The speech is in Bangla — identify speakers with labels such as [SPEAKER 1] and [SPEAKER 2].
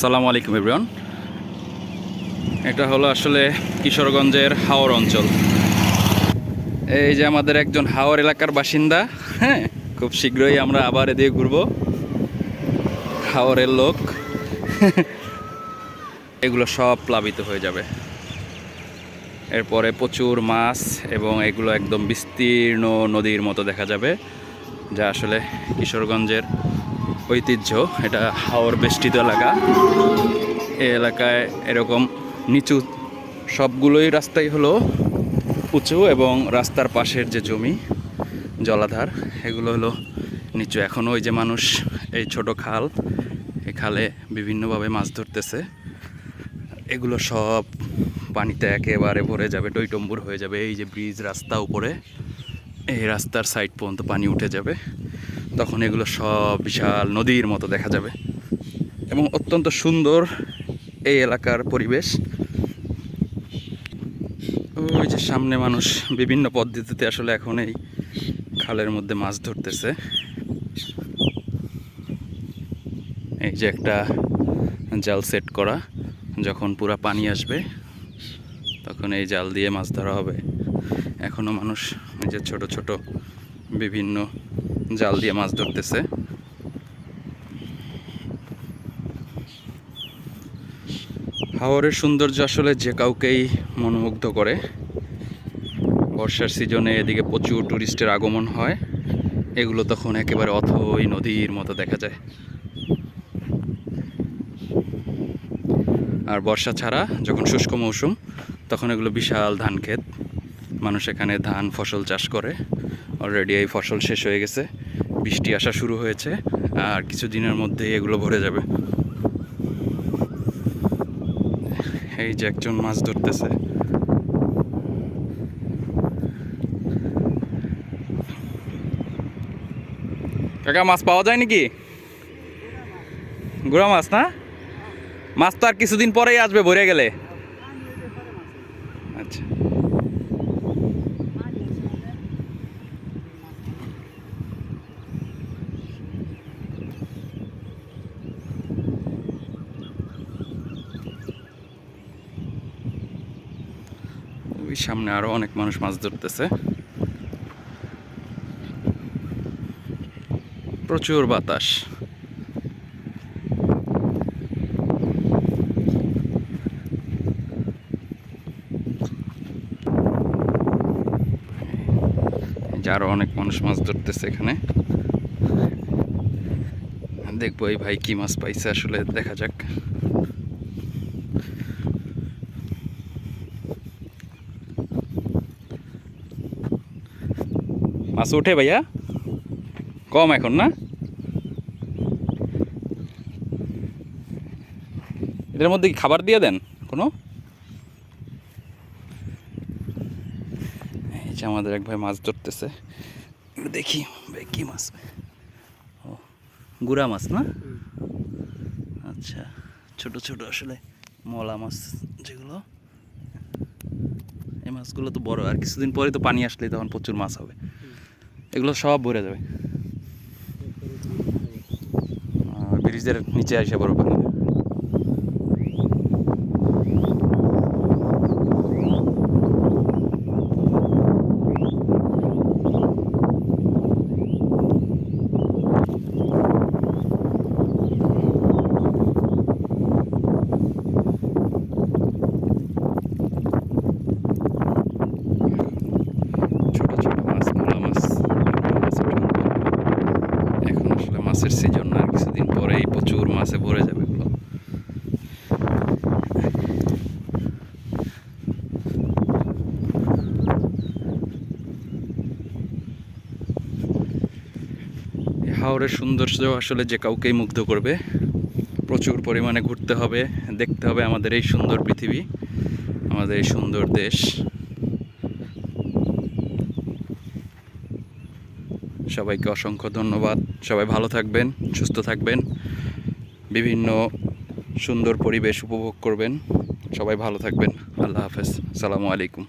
[SPEAKER 1] সালামু আলাইকুম এভরিওয়ান। এটা হলো আসলে কিশোরগঞ্জের হাওর অঞ্চল। এই যে আমাদের একজন হাওর এলাকার বাসিন্দা। হ্যাঁ, খুব শীঘ্রই আমরা আবার এদিকে ঘুরবো। হাওরের লোক এগুলো সব প্লাবিত হয়ে যাবে। এরপরে প্রচুর মাছ এবং এগুলো একদম বিস্তীর্ণ নদীর মতো দেখা যাবে, যা আসলে কিশোরগঞ্জের ঐতিহ্য। এটা হাওর বেষ্টিত এলাকা। এই এলাকায় এরকম নিচু সবগুলোই রাস্তাই হলো উঁচু, এবং রাস্তার পাশের যে জমি জলাধার এগুলো হলো নিচু। এখনও ওই যে মানুষ এই ছোট খাল, এই খালে বিভিন্নভাবে মাছ ধরতেছে। এগুলো সব পানিতে একেবারে ভরে যাবে, টইটম্বুর হয়ে যাবে। এই যে ব্রিজ রাস্তা উপরে, এই রাস্তার সাইড পর্যন্ত পানি উঠে যাবে। তখন এগুলো সব বিশাল নদীর মতো দেখা যাবে এবং অত্যন্ত সুন্দর এই এলাকার পরিবেশ। ওই যে সামনে মানুষ বিভিন্ন পদ্ধতিতে আসলে এখন এই খালের মধ্যে মাছ ধরতেছে। এই যে একটা জাল সেট করা, যখন পুরা পানি আসবে তখন এই জাল দিয়ে মাছ ধরা হবে। এখনও মানুষ নিজের ছোট ছোট বিভিন্ন জাল দিয়ে মাছ ধরতেছে। হাওরের সৌন্দর্য আসলে যে কাউকেই মনোমুগ্ধ করে। বর্ষার সিজনে এদিকে প্রচুর টুরিস্টের আগমন হয়। এগুলো তখন একেবারে অথই নদীর মতো দেখা যায়। আর বর্ষা ছাড়া যখন শুষ্ক মৌসুম, তখন এগুলো বিশাল ধান ক্ষেত। মানুষ এখানে ধান ফসল চাষ করে। অলরেডি এই ফসল শেষ হয়ে গেছে, বৃষ্টি আসা শুরু হয়েছে, আর কিছু দিনের মধ্যেই এগুলো ভরে যাবে। এই যে একজন মাছ ধরতেছে। কাকা, মাছ পাওয়া যায় নাকি? গুড়া মাছ না? মাছ তো আর কিছুদিন পরেই আসবে ভরে গেলে। আচ্ছা, ওই সামনে আরো অনেক মানুষ মাছ ধরতেছে। প্রচুর বাতাস। আরো অনেক মানুষ মাছ ধরতেছে এখানে। দেখবো এই ভাই কি মাছ পাইছে, আসলে দেখা যাক। মাছ ওঠে ভাইয়া? কম এখন না? এটার মধ্যে কি খাবার দিয়ে দেন কোনো? এই যে আমাদের এক ভাই মাছ ধরতেছে, দেখি ভাই কি মাছ। ও, গুড়া মাছ না? আচ্ছা, ছোট ছোট আসলে মলা মাছ যেগুলো। এই মাছগুলো তো বড়, আর কিছুদিন পরে তো পানি আসলে তখন প্রচুর মাছ হবে। এগুলো সব ভরে যাবে। ব্রিজের নিচে আসে বড় পানি। ছোট ছোট মাছ, মলা মাছ। এখন আসলে মাছের সিজন না, আর কিছুদিন পরেই প্রচুর মাছে ভরে যাবে এগুলো। হাওরের সৌন্দর্য আসলে যে কাউকেই মুগ্ধ করবে। প্রচুর পরিমাণে ঘুরতে হবে, দেখতে হবে আমাদের এই সুন্দর পৃথিবী, আমাদের এই সুন্দর দেশ। সবাইকে অসংখ্য ধন্যবাদ। সবাই ভালো থাকবেন, সুস্থ থাকবেন, বিভিন্ন সুন্দর পরিবেশ উপভোগ করবেন। সবাই ভালো থাকবেন। আল্লাহ হাফেজ। আসসালামু আলাইকুম।